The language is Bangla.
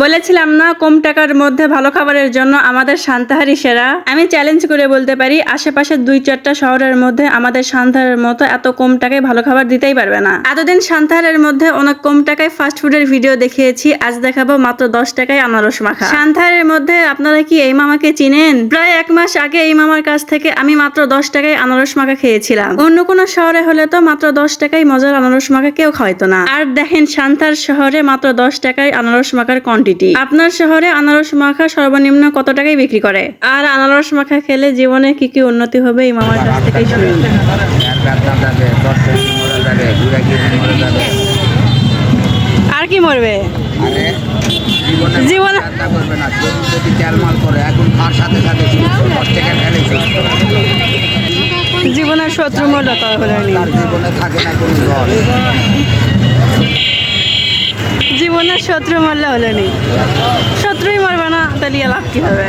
বলেছিলাম না কম টাকার মধ্যে ভালো খাবারের জন্য আমাদের সান্তাহারই সেরা। আমি চ্যালেঞ্জ করে বলতে পারি আশেপাশের 2-4টা শহরের মধ্যে আমাদের সান্তাহারের মতো এত কম টাকায় ভালো খাবার দিতেই পারবে না। এতদিন সান্তাহারের মধ্যে অনেক কম টাকায় ফাস্ট ফুডের ভিডিও দেখিয়েছি, আজ দেখাবো মাত্র 10 টাকায় আনারস মাখা। সান্তাহারের মধ্যে আপনারা কি এই মামাকে চিনেন? প্রায় 1 মাস আগে এই মামার কাছ থেকে আমি মাত্র 10 টাকায় আনারস মাখা খেয়েছিলাম। অন্য কোনো শহরে হলে তো মাত্র 10 টাকায় মজার আনারস মাখা কেউ খাওয়াইতো না। আর দেখেন সান্তাহার শহরে মাত্র 10 টাকায় আনারস মাখার আপনার শহরে আনারস মাখা সর্বনিম্ন কত টাকায় বিক্রি করে? আর আনারস মাখা খেলে জীবনে কি কি উন্নতি হবে এই মামার কাছ থেকেই শুনি। আর কি মরবে জীবনে? জীবনের শত্রু মরল জীবনের শত্রু মরলে হলো নি, শত্রুই মরবে না তাহলে লাভ কি হবে?